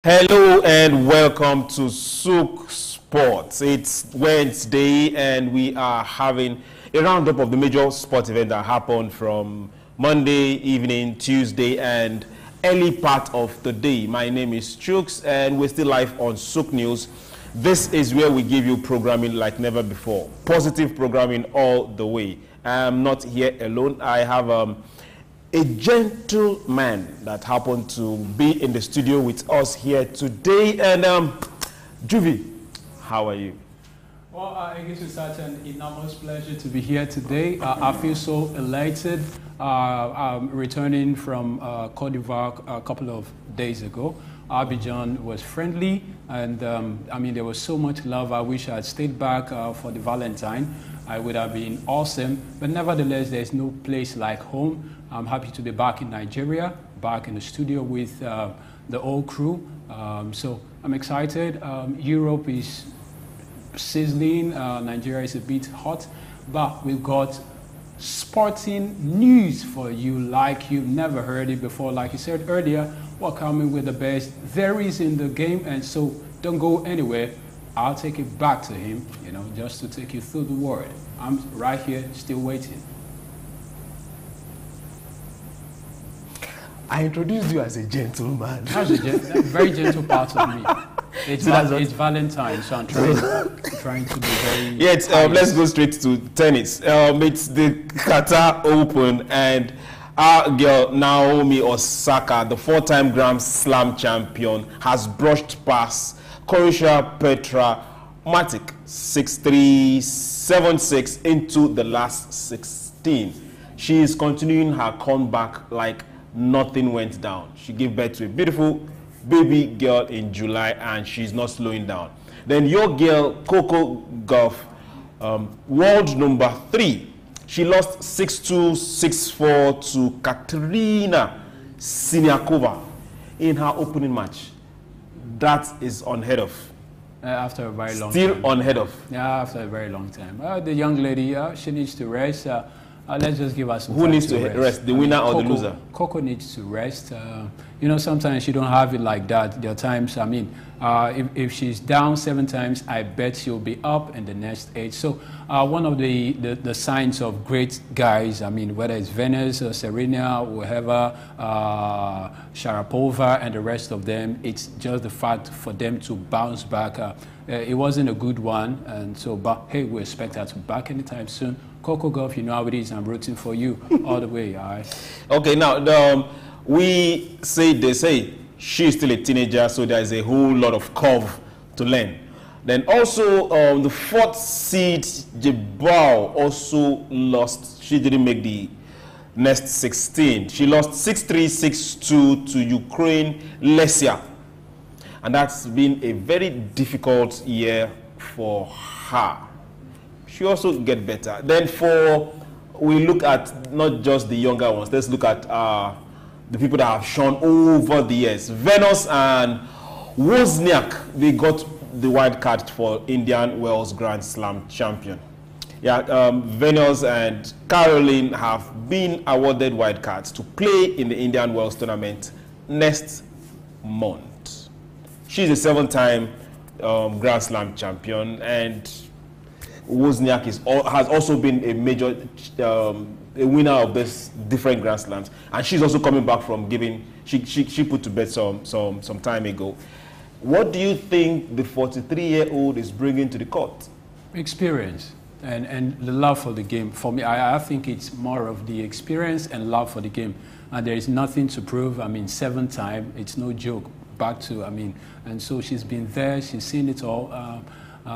Hello and welcome to Souq Sports. It's Wednesday and we are having a roundup of the major sports events that happened from Monday evening, Tuesday and early part of the day. My name is Souq and we're still live on Souq News. This is where we give you programming like never before. Positive programming all the way. I'm not here alone. I have a gentleman that happened to be in the studio with us here today. And Juvie, how are you? Well, I guess it's such an enormous pleasure to be here today. I feel so elated. I'm returning from Cote d'Ivoire a couple of days ago. Abidjan was friendly, and I mean, there was so much love. I wish I had stayed back for the Valentine. I would have been awesome, but nevertheless, there's no place like home. I'm happy to be back in Nigeria, back in the studio with the whole crew. So I'm excited. Europe is sizzling. Nigeria is a bit hot, but we've got sporting news for you like you've never heard it before. Like you said earlier, we're coming with the best there is in the game, and so don't go anywhere. I'll take it back to him, you know, just to take you through the word. I'm right here, still waiting. I introduced you as a gentleman. That's a very gentle part of me. It's Valentine, so I'm trying to be very... Yes, let's go straight to tennis. It's the Qatar Open, and our girl Naomi Osaka, the four-time Grand Slam champion, has brushed past Croatia Petra Matic 6-3, 7-6 into the last 16. She is continuing her comeback like nothing went down. She gave birth to a beautiful baby girl in July and she's not slowing down. Then your girl Coco Gauff, world number 3, she lost 6-2, 6-4 to Katerina Siniakova in her opening match. That is unheard of. After a very long time. Still unheard of. Yeah, after a very long time. The young lady, she needs to rest. Let's just give her some time. Who needs to rest? The winner or the loser? Coco needs to rest. You know, sometimes you don't have it like that. There are times, I mean, if she's down 7 times, I bet she'll be up in the next 8. So one of the signs of great guys, I mean, whether it's Venus or Serena, whoever, Sharapova and the rest of them, it's just the fact for them to bounce back. It wasn't a good one, and so, but hey, we expect her to be back anytime soon. Coco Gauff, you know how it is. I'm rooting for you all the way. All right. Okay, now they say she's still a teenager, so there's a whole lot of curve to learn. Then also the 4th seed Jebao also lost. She didn't make the next 16. She lost 6-3, 6-2 to Ukraine Lesia, and that's been a very difficult year for her. She also get better. Then we look at not just the younger ones, let's look at the people that have shown over the years. Venus and Wozniak, they got the wild card for Indian Wells Grand Slam champion. Yeah, Venus and Caroline have been awarded wild cards to play in the Indian Wells tournament next month. She's a 7-time Grand Slam champion, and Wozniak has also been a major a winner of this different Grand Slams, and she's also coming back from giving. She put to bed some time ago. What do you think the 43-year-old is bringing to the court? Experience and the love for the game. For me, I think it's more of the experience and love for the game, and there is nothing to prove. I mean, 7 times, it's no joke. Back to, I mean, and so she's been there. She's seen it all.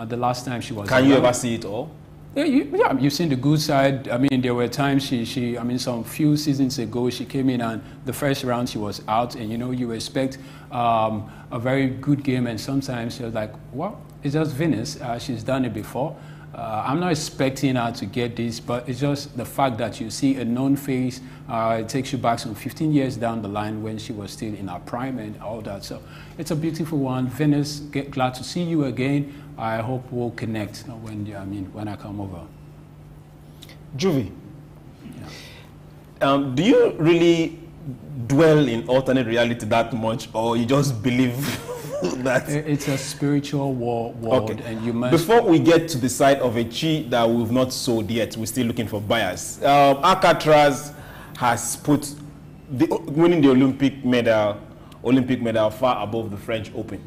The last time she was. Can you ever see it all? Yeah, you've seen the good side. I mean, there were times I mean, some few seasons ago, she came in and the first round she was out, and you know, you expect a very good game, and sometimes you're like, well, it's just Venus. She's done it before. I'm not expecting her to get this, but it's just the fact that you see a known face. It takes you back some 15 years down the line when she was still in her prime and all that. So it's a beautiful one. Venus, glad to see you again. I hope we'll connect when I come over. Juvie, yeah. Do you really dwell in alternate reality that much, or you just believe It's a spiritual world, Okay. and you must. Before we get to the side of a chi that we've not sold yet, we're still looking for buyers. Alcatraz has put winning the Olympic medal far above the French Open.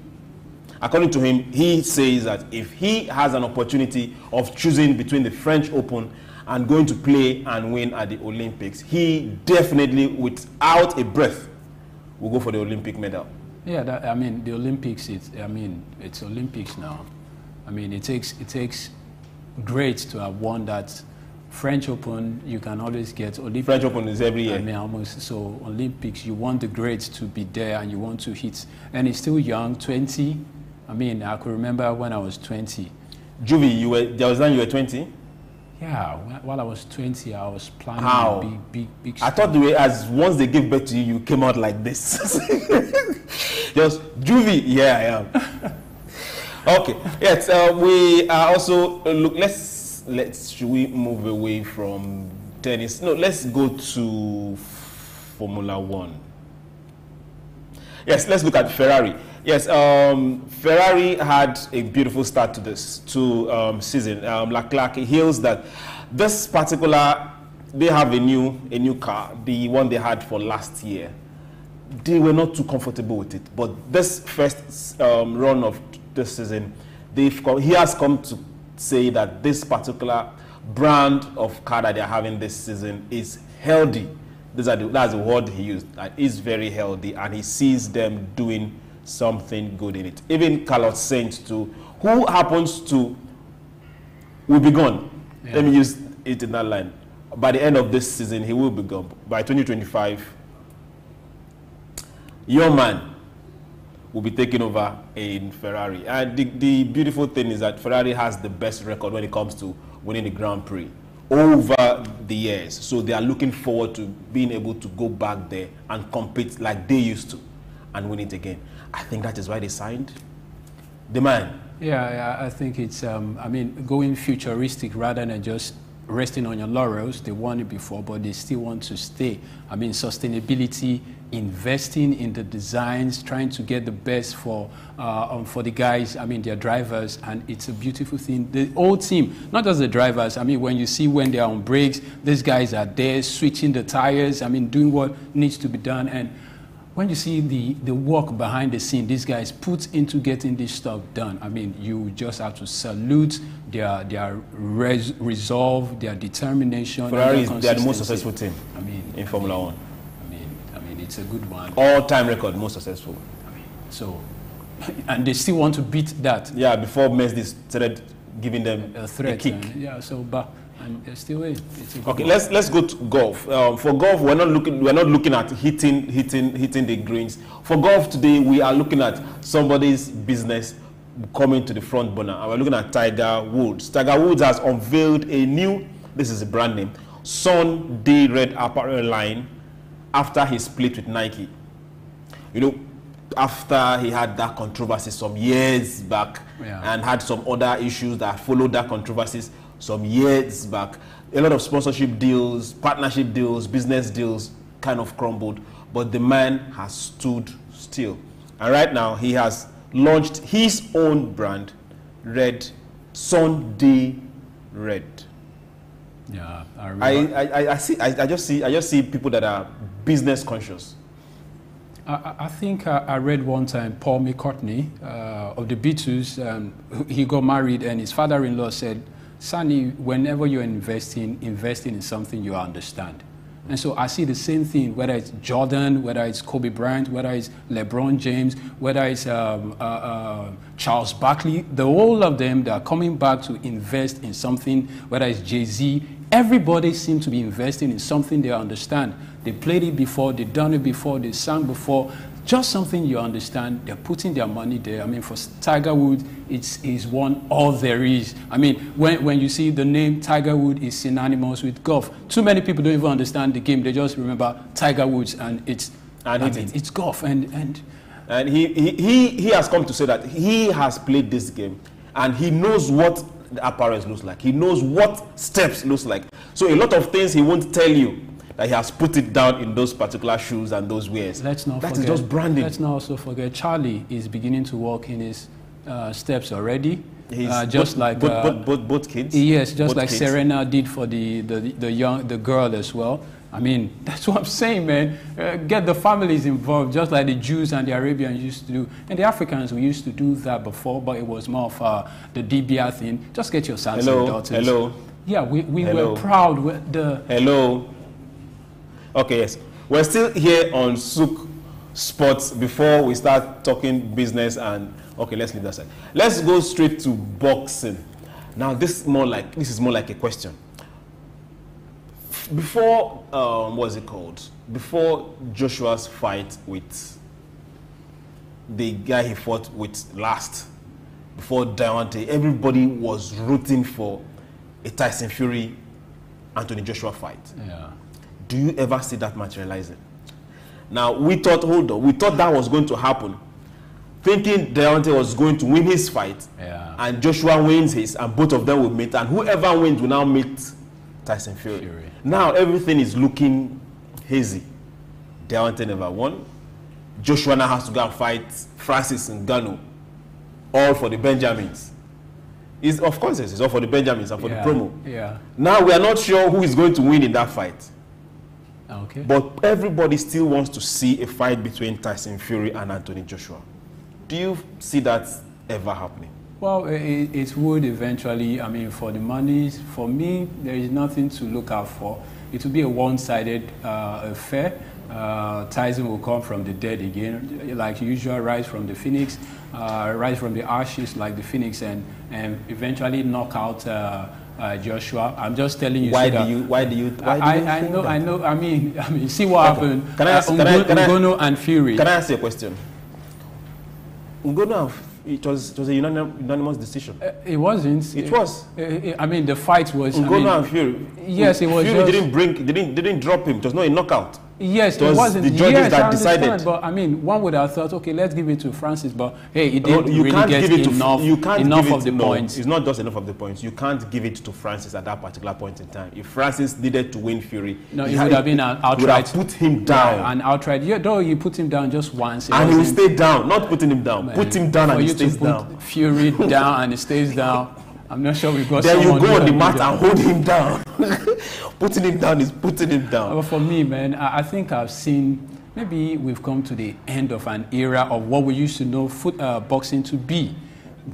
According to him, he says that if he has an opportunity of choosing between the French Open and going to play and win at the Olympics, he definitely, without a breath, will go for the Olympic medal. Yeah, I mean, the Olympics. It's Olympics now. I mean, it takes greats to have won that. French Open, you can always get Olympics. French Open is every year. I mean, almost. So Olympics, you want the greats to be there, and you want to hit. And he's still young, 20. I mean, I could remember when I was 20. Juvie, there was time you were 20? Yeah, while I was 20, I was planning How? a big. I thought the way as once they gave birth to you, you came out like this. Just Juvie, yeah, I am. Okay, yes, we are also should we move away from tennis? No, let's go to Formula One. Yes, let's look at Ferrari. Yes, Ferrari had a beautiful start to this season. Leclerc hails that this particular, they have a new car, the one they had for last year. They were not too comfortable with it, but this first run of this season, he has come to say that this particular brand of car that they're having this season is healthy. That's the word he used. Is very healthy, and he sees them doing something good in it. Even Carlos Sainz too, who happens to will be gone. Yeah. Let me use it in that line. By the end of this season, he will be gone. By 2025, your man will be taking over in Ferrari. And the beautiful thing is that Ferrari has the best record when it comes to winning the Grand Prix over the years. So they are looking forward to being able to go back there and compete like they used to and win it again. I think that is why they signed the man. Yeah, I think it's, I mean, going futuristic rather than just resting on your laurels. They won it before, but they still want to stay. I mean, sustainability, investing in the designs, trying to get the best for the guys, I mean, their drivers, and it's a beautiful thing. The whole team, not just the drivers, I mean, when you see when they are on breaks, these guys are there switching the tires, I mean, doing what needs to be done. And when you see the work behind the scene, these guys put into getting this stuff done, I mean, you just have to salute their resolve, their determination. Ferrari is the most successful team in Formula One. I mean, it's a good one. All-time record, most successful. I mean, so, and they still want to beat that. Yeah, before Mercedes started giving them a threat. A kick. Yeah, so, but. And they're still in. Okay, let's go to golf. For golf, we're not looking at hitting the greens. For golf today, we are looking at somebody's business coming to the front burner. And we're looking at Tiger Woods. Tiger Woods has unveiled a new, this is a brand name, Sunday Red apparel line after he split with Nike. You know, after he had that controversy some years back, and had some other issues that followed that controversies some years back, a lot of sponsorship deals, partnership deals, business deals kind of crumbled, but the man has stood still. And right now, he has launched his own brand, Sunday Red. Yeah, I remember. I just see people that are business conscious. I think I read one time Paul McCartney of the Beatles. He got married, and his father-in-law said, "Sonny, whenever you're investing in something you understand." And so I see the same thing, whether it's Jordan, whether it's Kobe Bryant, whether it's LeBron James, whether it's Charles Barkley, all of them, they are coming back to invest in something, whether it's Jay-Z. Everybody seems to be investing in something they understand. They played it before, they've done it before, they sang before. Just something you understand, they're putting their money there. I mean, for Tiger Woods, it's one all there is. I mean, when you see the name Tiger Woods is synonymous with golf. Too many people don't even understand the game. They just remember Tiger Woods, and it's golf. And he has come to say that he has played this game, and he knows what the apparel looks like. He knows what steps looks like. So a lot of things he won't tell you, that he has put it down in those particular shoes and those wears. Let's not forget, is just branding. Let's not also forget Charlie is beginning to walk in his steps already. Just like both kids. Yes, just both like kids. Serena did for the girl as well. I mean, that's what I'm saying, man. Get the families involved, just like the Jews and the Arabians used to do. And the Africans, we used to do that before, but it was more of the DBR thing. Just get your sons and daughters. Hello. Yeah, we were proud with the... Hello. Okay, yes. We're still here on Souq Sports before we start talking business and... Okay, let's leave that aside. Let's go straight to boxing. Now, this is more like a question. Before, what's it called? Before Joshua's fight with the guy he fought with last, before Deontay, everybody was rooting for a Tyson Fury, Anthony Joshua fight. Yeah. Do you ever see that materializing? Now, we thought that was going to happen, thinking Deontay was going to win his fight, and Joshua wins his, and both of them will meet, and whoever wins will now meet Tyson Fury. Now everything is looking hazy. Deontay never won. Joshua now has to go and fight Francis Ngannou, all for the Benjamins. Of course, it's all for the Benjamins and for the promo. Yeah. Now we are not sure who is going to win in that fight. Okay. But everybody still wants to see a fight between Tyson Fury and Anthony Joshua. Do you see that ever happening? Well, it would eventually. I mean, for the monies, for me, there is nothing to look out for. It will be a one-sided affair. Tyson will come from the dead again, like usual, rise from the phoenix, rise from the ashes like the phoenix, and eventually knock out Joshua. I'm just telling you. Why do you? I know. I mean, see what happened. Ngannou and Fury. Can I ask you a question? Ngannou, it was a unanimous decision. It wasn't. It was. I mean, the fight was. Ngannou and Fury. Yes, it was. Fury didn't drop him. It was not a knockout. Yes, it wasn't. The judges that decided. But I mean, one would have thought, okay, let's give it to Francis. But hey, it didn't really get enough of the points. It's not just enough of the points. You can't give it to Francis at that particular point in time. If Francis needed to win Fury, no, it would have been an outright. Would have put him down. Yeah, an outright. Yeah, though you put him down just once, and he will stay down. Not putting him down. Man, put him down and he stays down. Fury down and he stays down. I'm not sure we've got. Then you go on the mat and hold him down. Putting him down is putting him down. But for me, man, I think I've seen. Maybe we've come to the end of an era of what we used to know boxing to be.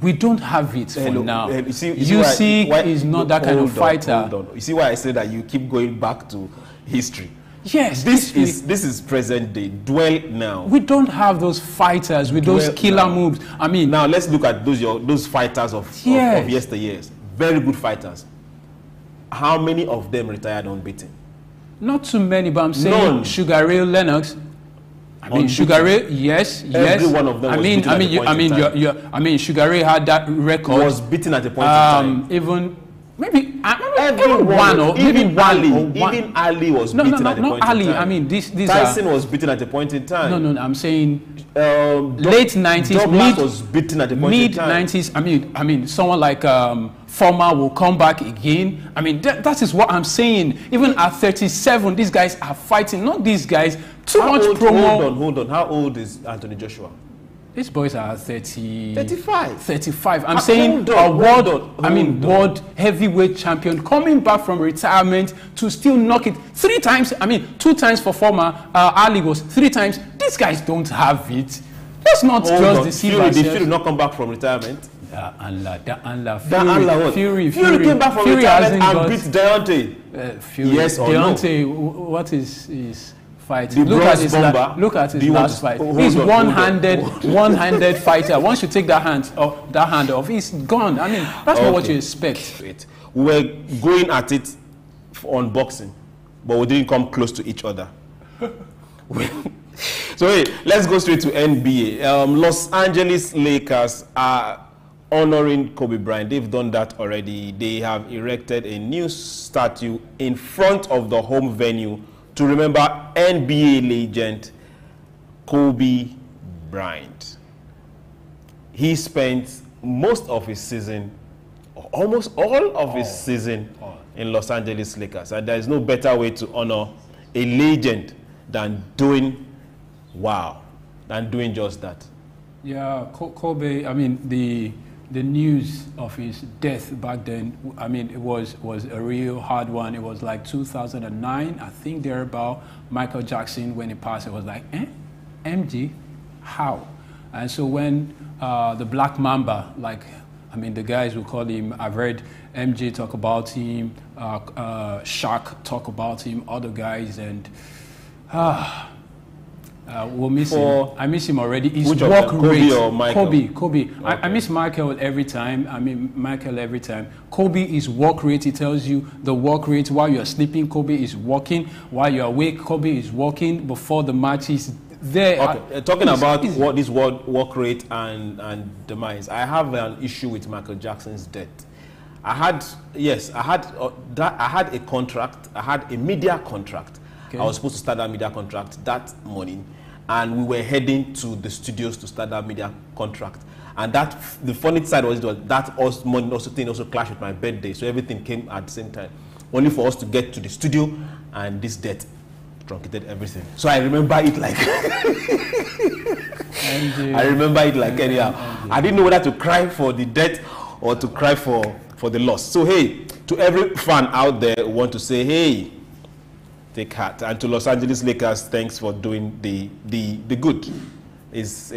We don't have it for now. Usyk is not that kind of fighter. Hold on. You see why I say that you keep going back to history? Yes, this is present day. Dwell now. We don't have those fighters with those killer moves. I mean, now let's look at those fighters of yesteryears. Very good fighters. How many of them retired unbeaten? Not too many, but I'm saying Sugar Ray Lennox. I mean, Sugar Ray, yes. Every one of them was beaten at a point in time. I mean, SugarRay had that record. Was beaten at a point in time. Even maybe even Ali was beaten at a point in time. I mean, Tyson was beaten at a point in time. No, I'm saying late 90s, was beaten at a point in time. Mid 90s. I mean, someone like Former will come back again. I mean, that is what I'm saying. Even at 37, these guys are fighting. Not these guys. Too much promo. Hold on. How old is Anthony Joshua? These boys are 35. 35. I'm saying world heavyweight champion coming back from retirement to still knock it 3 times. I mean, 2 times for Former. Ali was 3 times. These guys don't have it. Let's not just deceive ourselves. Did Fury not come back from retirement? Fury came back from retirement and beat Deontay. Fury. Yes or Deontay, what is his fight? Look at his last fight. He's one-handed fighter. Once you take that hand off, he's gone. I mean, that's not what you expect. We were going at it on boxing, but we didn't come close to each other. So let's go straight to NBA. Los Angeles Lakers are honoring Kobe Bryant. They've done that already. They have erected a new statue in front of the home venue to remember NBA legend Kobe Bryant. He spent most of his season, almost all of his season in Los Angeles Lakers, and there is no better way to honor a legend than doing just that. Yeah, Kobe, I mean, the news of his death back then, I mean, it was a real hard one. It was like 2009, I think thereabout. Michael Jackson, when he passed, it was like, MG? How? And so when the Black Mamba, like, I mean, the guys will call him, I've heard MJ talk about him, Shaq talk about him, other guys, and we'll miss him. I miss him already. His work rate. Kobe or Michael? Kobe. Okay. I miss Michael every time. I mean, Michael every time. Kobe is work rate. He tells you the work rate while you're sleeping. Kobe is working. While you're awake, Kobe is working. Before the match is there. Okay. Talking about what this work rate and demise, I have an issue with Michael Jackson's death. I had a contract. I had a media contract. Okay. I was supposed to start that media contract that morning, and we were heading to the studios to start that media contract. And the funny side was that morning also clashed with my birthday, so everything came at the same time. Only for us to get to the studio, and this death truncated everything. So I remember it like anyhow. I didn't know whether to cry for the death or to cry for the loss. So hey, to every fan out there, I want to say, hey, take heart. And to Los Angeles Lakers, thanks for doing the good. It's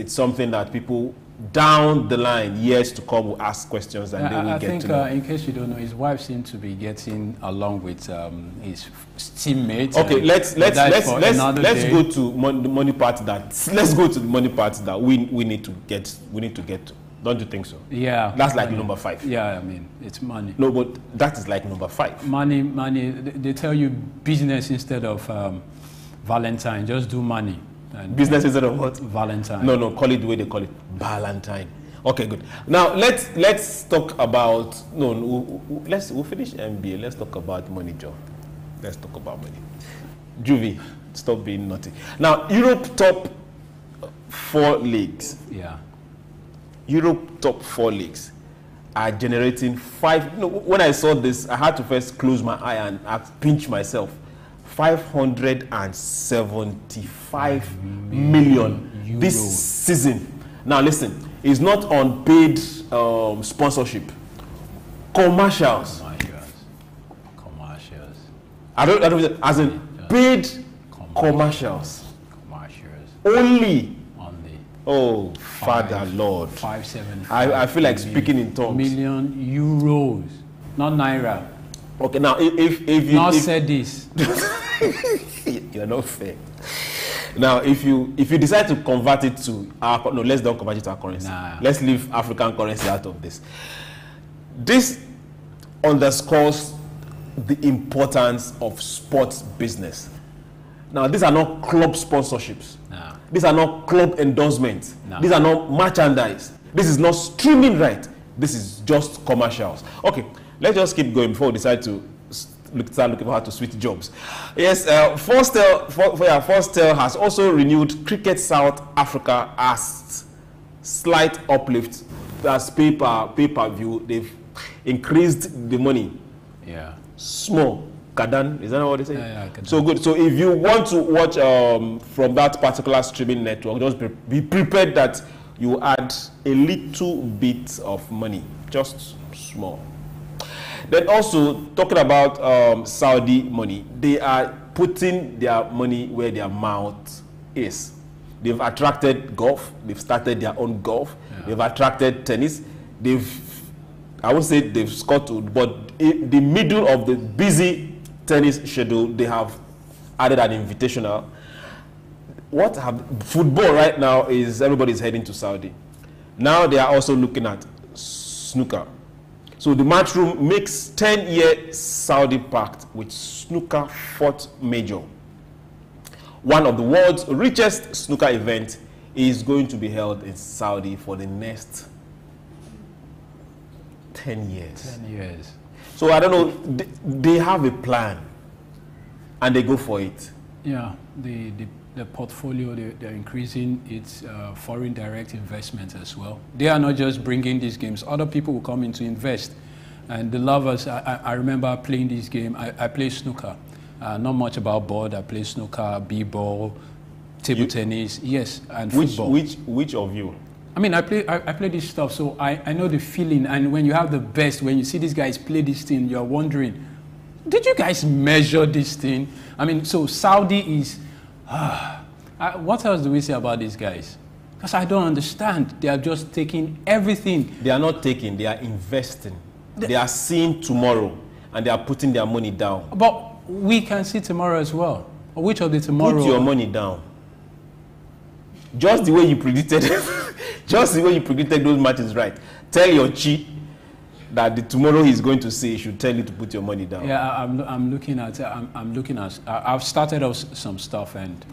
something that people down the line, years to come, will ask questions and they will get to know. In case you don't know, his wife seems to be getting along with his teammates. Okay, let's go to the money part that we need to get to. Don't you think so? Yeah. That's like number 5. Yeah, I mean, it's money. No, but that is like number 5. Money. They tell you business instead of Valentine. Just do money. And business instead of what? Valentine. No, call it the way they call it. Valentine. Okay, good. Now let's talk about we'll finish NBA. Let's talk about money, Joe. Let's talk about money. Juvie, stop being naughty. Now, Europe top 4 leagues. Yeah. Europe top 4 leagues are generating 5. When I saw this, I had to first close my eye and pinch myself. 575 million this season. Now listen, it's not on paid sponsorship. Commercials. I don't as in paid commercials. Only. Oh, Father Lord. 575. I feel like speaking in tongues. Million euros, not naira. Okay, now if you said this, you're not fair. Now, if you decide to convert it to let's don't convert it to our currency. Nah. Let's leave African currency out of this. This underscores the importance of sports business. Now, these are not club sponsorships. Nah. These are not club endorsements. Nah. These are not merchandise. This is not streaming right. This is just commercials. Okay, let's just keep going before we decide to start looking for how to switch jobs. Yes, Forestel has also renewed Cricket South Africa as slight uplift as pay-per-view. They've increased the money. Yeah. Small. Kadan, is that what they say? Yeah, so good. So if you want to watch from that particular streaming network, just be prepared that you add a little bit of money, just small. Then also talking about Saudi money, they are putting their money where their mouth is. They've attracted golf. They've started their own golf. Yeah. They've attracted tennis. I won't say they've scored, but in the middle of the busy tennis schedule, they have added an invitational. Football right now is everybody's heading to Saudi. Now they are also looking at snooker. So the Matchroom makes 10-year Saudi pact with snooker 4th major. One of the world's richest snooker event is going to be held in Saudi for the next 10 years. 10 years. So I don't know, they have a plan and they go for it. Yeah, the portfolio, they're increasing its foreign direct investment as well. They are not just bringing these games. Other people will come in to invest. And the lovers, I remember playing this game. I play snooker. not much about board. I play snooker, b-ball, table tennis, yes, and football. Which of you? I mean, I play this stuff, so I know the feeling. And when you have the best, when you see these guys play this thing, you're wondering, did you guys measure this thing? I mean, so Saudi is, what else do we say about these guys? Because I don't understand. They are just taking everything. They are not taking, they are investing. They are seeing tomorrow, and they are putting their money down. But we can see tomorrow as well. Which of the tomorrow? Put your money down. Just the way you predicted, just the way you predicted those matches, right? Tell your chi that the tomorrow he's going to say should tell you to put your money down. Yeah, I'm looking at. I've started off some stuff, and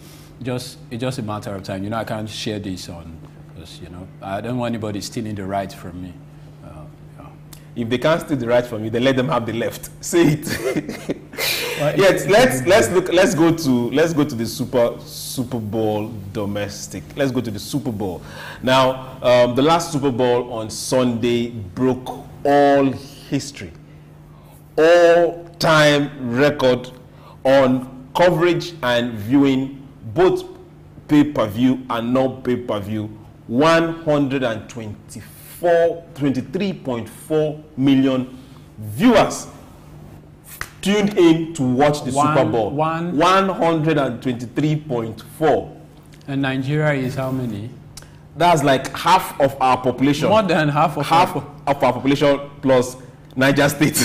it's just a matter of time. You know, I can't share this on, because you know, I don't want anybody stealing the right from me. If they can't steal the right from you, then let them have the left. Say it. Yes, let's go to the Super Bowl domestic. Let's go to the Super Bowl. Now, the last Super Bowl on Sunday broke all history, all-time record on coverage and viewing, both pay-per-view and not pay-per-view. 23.4 million viewers tuned in to watch the Super Bowl. 123.4. And Nigeria is how many? That's like half of our population. More than half of our population plus Niger State.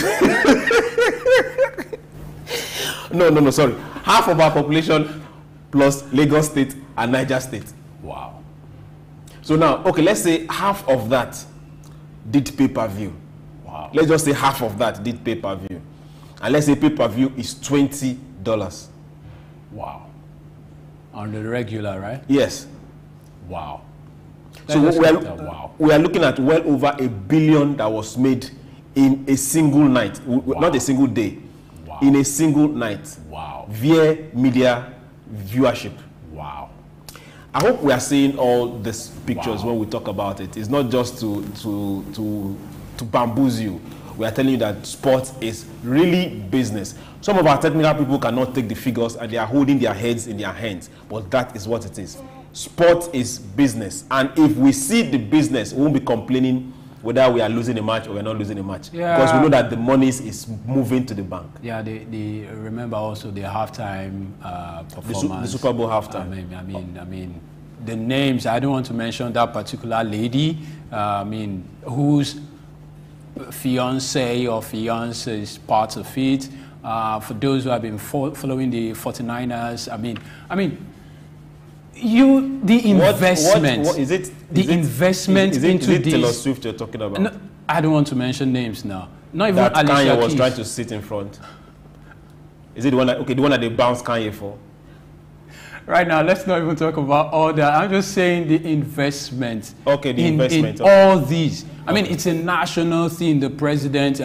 No, sorry. Half of our population plus Lagos State and Niger State. Wow. So now, okay, let's say half of that did pay-per-view. Wow. Let's just say half of that did pay-per-view. And let's say pay-per-view is $20. Wow. On the regular, right? Yes. Wow. So we are looking at well over $1 billion that was made in a single night. Wow. Not a single day. Wow. In a single night. Wow. Via media viewership. Wow. I hope we are seeing all these pictures when we talk about it. It's not just to bamboozle you. We are telling you that sports is really business. Some of our technical people cannot take the figures and they are holding their heads in their hands. But that is what it is. Sport is business. And if we see the business, we won't be complaining whether we are losing a match or we're not losing a match. Yeah. Because we know that the money is moving to the bank. Yeah, they remember also the halftime performance. The Super Bowl halftime. I mean, the names, I don't want to mention that particular lady, whose fiance or fiance is part of it. For those who have been following the 49ers, the investment. What is it? The investment into this. Taylor Swift you're talking about? No, I don't want to mention names now. Not even that Alicia Kanye was Keys. trying to sit in front. Is it the one that they bounced Kanye for? Right now, let's not even talk about all that. I'm just saying the investment. Okay, the investment. In all these. I mean, it's a national thing. The president,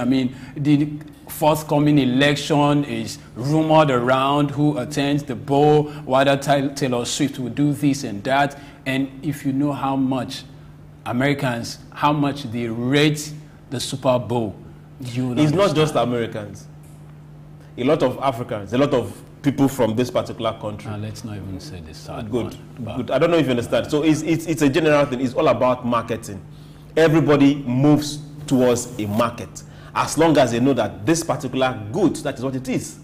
the forthcoming election is rumored around who attends the bowl, whether Taylor Swift will do this and that. And if you know how much Americans, how much they rate the Super Bowl, it's not just Americans. A lot of Africans, a lot of people from this particular country. Let's not even say this. Good. I don't know if you understand. So it's a general thing. It's all about marketing. Everybody moves towards a market. As long as they know that this particular good, that is what it is.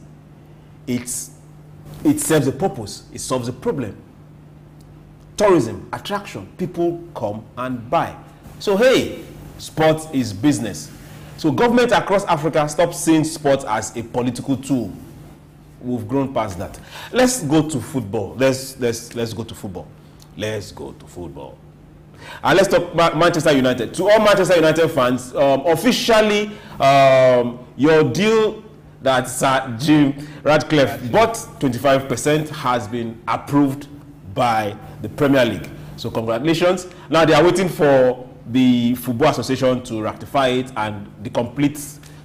It serves a purpose. It solves a problem. Tourism, attraction, people come and buy. So hey, sports is business. So government across Africa stop seeing sports as a political tool. We've grown past that. Let's go to football. Let's go to football. Let's go to football. And let's talk about Manchester United. To all Manchester United fans, officially, your deal that Sir Jim Ratcliffe bought 25% has been approved by the Premier League. So congratulations. Now they are waiting for the Football Association to ratify it, and the complete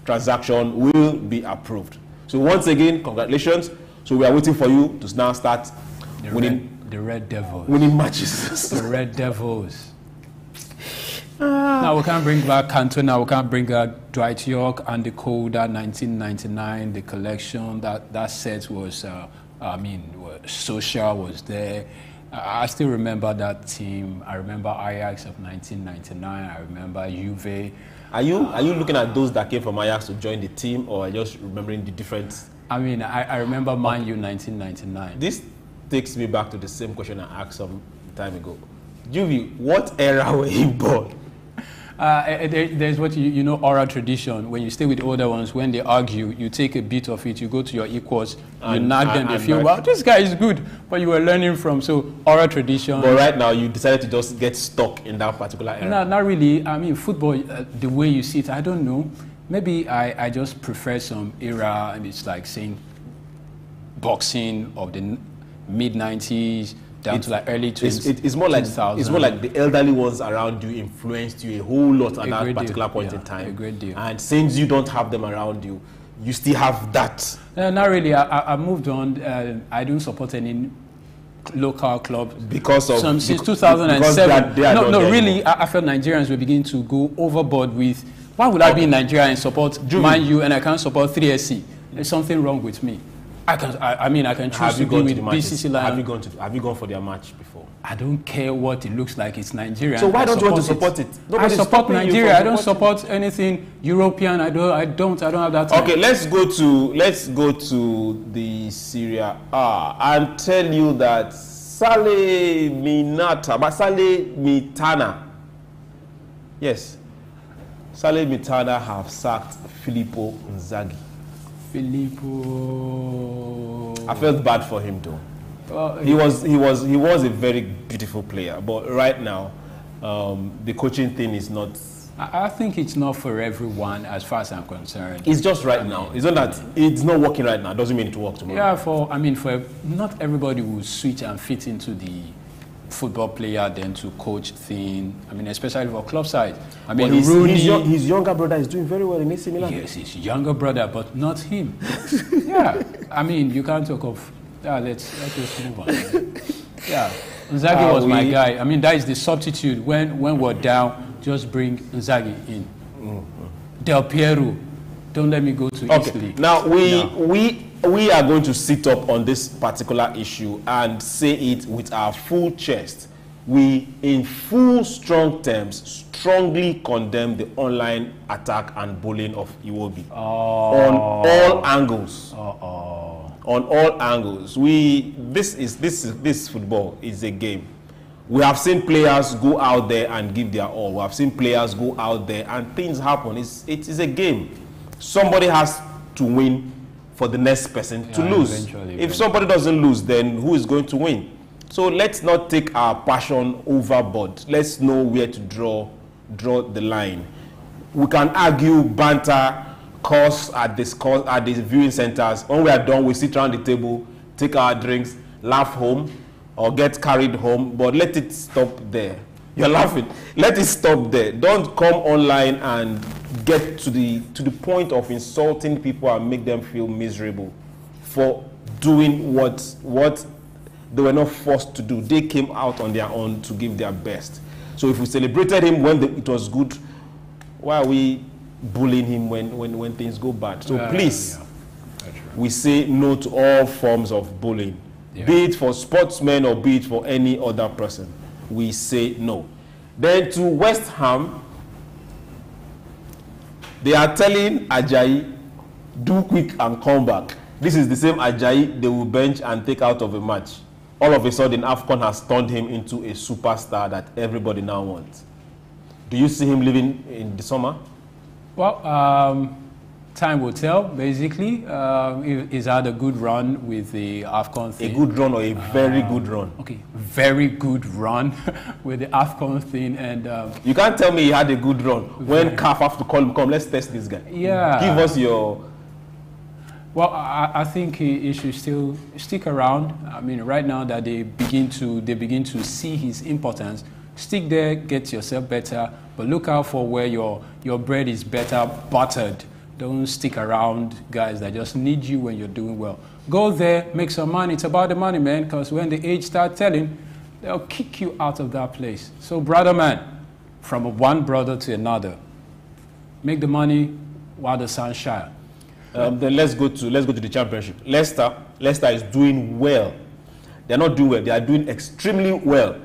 transaction will be approved. So once again, congratulations. So we are waiting for you to now start winning. The Red Devils. Winning matches. The Red Devils. Now we can't bring back Cantona, we can't bring back Dwight York and the Coda 1999, the collection, that set was, Social was there. I still remember that team. I remember Ajax of 1999, I remember Juve. Are you looking at those that came from Ajax to join the team, or just remembering the difference? I mean, I remember Man U 1999. This takes me back to the same question I asked some time ago. Juve, what era were you born? There's what you know, oral tradition. When you stay with older ones, when they argue, you take a bit of it, you go to your equals, you nag them, they feel, wow, this guy is good, but you were learning from, so oral tradition. But right now, you decided to just get stuck in that particular era. No, not really. I mean, football, the way you see it, I don't know. Maybe I just prefer some era, and it's like saying boxing of the mid-90s, down to like early 20s. It's more like the elderly ones around you influenced you a whole lot at that particular point in time. A great deal. And since you don't have them around you, you still have that. Not really. I moved on. I don't support any local clubs since 2007. No, really. I felt Nigerians were beginning to go overboard with, why would I be in Nigeria and support Man U and I can't support 3SC? There's something wrong with me. I can choose to go with BCC Lion. Have you gone for their match before? I don't care what it looks like. It's Nigeria. So why don't you want to support it? I support Nigeria. I don't support anything European. I don't have that time. Okay, let's go to the Syria and tell you that Mitana. Yes, Saleh Mitana have sacked Filippo Inzaghi. I felt bad for him though. He was a very beautiful player, but right now the coaching thing is not. I think it's not for everyone as far as I'm concerned. It's just right now. It's not that it's not working right now. Doesn't mean it will work tomorrow. Yeah, for not everybody will switch and fit into the football player then to coach thing. I mean, especially for club side. I mean, his younger brother is doing very well in AC Milan. Yes, his younger brother, but not him. Yeah, I mean, you can't talk of. Yeah, let's just move on. Yeah, Inzaghi was my guy. I mean, that is the substitute when we're down. Just bring Inzaghi in. Del Piero, don't let me go to Italy. Now we are going to sit up on this particular issue and say it with our full chest. We, in full strong terms, strongly condemn the online attack and bullying of Iwobi on all angles. On all angles. This football is a game. We have seen players go out there and give their all. We have seen players go out there and things happen. It is a game. Somebody has to win for the next person to lose. If somebody doesn't lose, then who is going to win? So let's not take our passion overboard. Let's know where to draw the line. We can argue, banter, curse at the viewing centers. When we are done, we sit around the table, take our drinks, laugh home, or get carried home. But let it stop there. You're laughing. Let it stop there. Don't come online and get to the point of insulting people and make them feel miserable for doing what they were not forced to do. They came out on their own to give their best. So if we celebrated him when it was good, why are we bullying him when things go bad? So please, we say no to all forms of bullying, be it for sportsmen or be it for any other person. We say no. Then to West Ham, they are telling Ajayi, do quick and come back. This is the same Ajayi they will bench and take out of a match. All of a sudden, AFCON has turned him into a superstar that everybody now wants. Do you see him living in the summer? Well, time will tell, basically. He's had a good run with the AFCON thing. A good run or a very good run? Okay, very good run with the AFCON thing. And you can't tell me he had a good run when CAF have to call him, come, let's test this guy. Yeah. Give us your... Well, I think he should still stick around. I mean, right now that they begin to see his importance, stick there, get yourself better, but look out for where your bread is better buttered. Don't stick around guys that just need you when you're doing well. Go there, make some money. It's about the money, man, because when the age start telling, they'll kick you out of that place. So, brother man, from one brother to another. Make the money while the sun shines. Then let's go to the championship. Leicester is doing well. They're not doing well. They are doing extremely well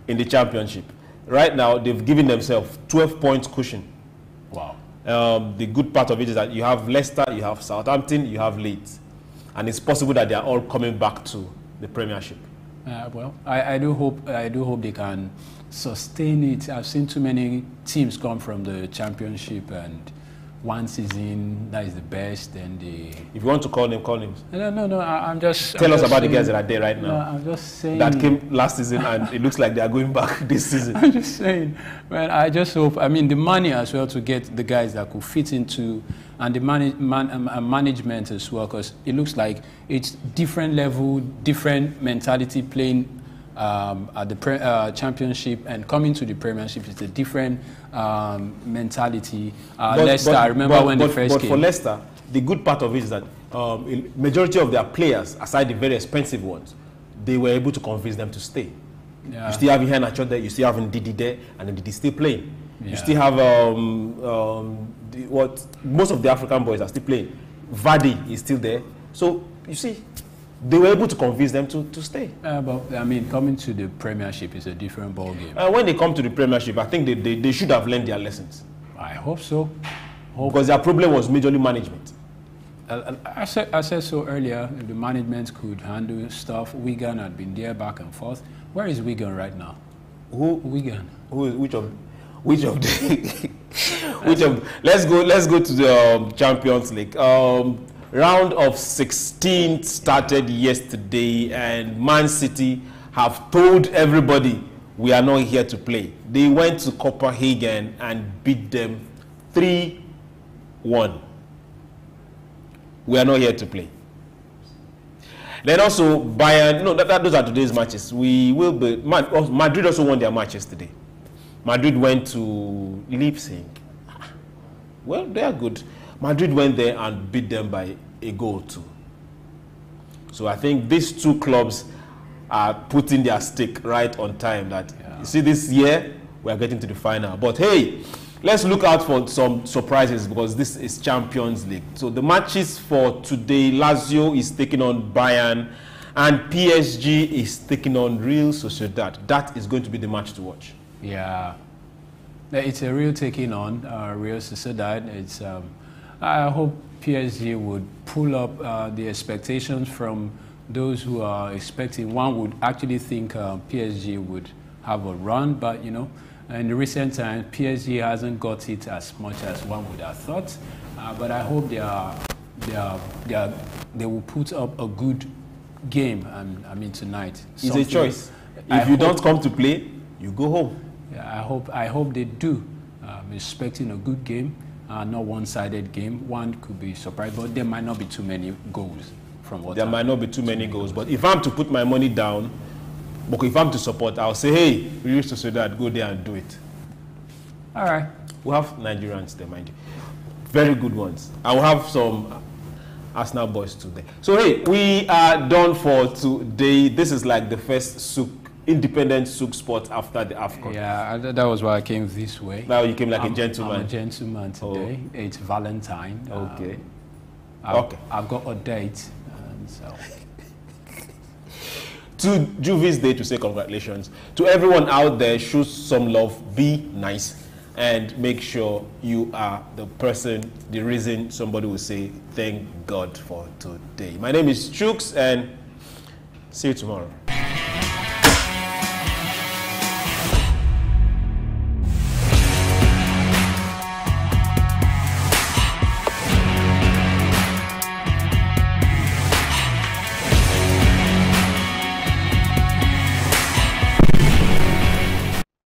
in the championship. Right now, they've given themselves 12 points cushion. Wow. The good part of it is that you have Leicester, you have Southampton, you have Leeds, and it's possible that they are all coming back to the Premiership. Well, I do hope they can sustain it. I've seen too many teams come from the Championship, and one season that is the best, and if you want to call them, call names. No. I'm just tell us about saying, the guys that are there right now. No, I'm just saying that came last season, and it looks like they are going back this season. I'm just saying, man. I just hope. I mean, the money as well to get the guys that could fit into, and the management as well, because it looks like it's different level, different mentality playing at the Championship and coming to the Premiership. It's a different mentality. Leicester, I remember when they first came. But for Leicester, the good part of it is that majority of their players, aside the very expensive ones, they were able to convince them to stay. Yeah. You still have Iheanacho there, you still have Ndidi there, and Ndidi still playing. Yeah. You still have most of the African boys are still playing. Vardy is still there. So you see, they were able to convince them to stay. But I mean, coming to the Premiership is a different ballgame. When they come to the Premiership, I think they should have learned their lessons. I hope so. Because their problem was majorly management. I said so earlier. If the management could handle stuff, Wigan had been there back and forth. Where is Wigan right now? Wigan? Which of the? Let's go to the Champions League. Round of 16 started yesterday, and Man City have told everybody we are not here to play. They went to Copenhagen and beat them 3-1. We are not here to play. Then also Bryant. No, those are today's matches. We will be. Madrid also won their match yesterday. Madrid went to Leipzig. Well, they are good. Madrid went there and beat them by a goal too. So I think these two clubs are putting their stake right on time. That you see, this year we are getting to the final. But hey, let's look out for some surprises, because this is Champions League. So the matches for today: Lazio is taking on Bryant, and PSG is taking on Real Sociedad. That is going to be the match to watch. Yeah, it's a real taking on Real Sociedad. It's I hope PSG would pull up the expectations from those who are expecting. One would actually think PSG would have a run, but you know, in the recent times, PSG hasn't got it as much as one would have thought. But I hope they will put up a good game. I mean, tonight. It's a choice. If you don't come to play, you go home. Yeah, I hope they do. I'm expecting a good game. Not one-sided game. One could be surprised, but there might not be too many goals from what. There might not be too many goals, but if I'm to put my money down, but if I'm to support, I'll say, hey, we used to say that, go there and do it. All right. We'll have Nigerians there, mind you. Very good ones. I will have some Arsenal boys today. So hey, we are done for today. This is like the first Souq, independent Souq sport after the AFCON. Yeah, that was why I came this way. Now you came like a gentleman. I'm a gentleman today. Oh. It's Valentine. Okay. I've got a date. And so. To Juvi's Day, to say congratulations. To everyone out there, show some love, be nice, and make sure you are the person, the reason somebody will say, thank God for today. My name is Souq, and see you tomorrow.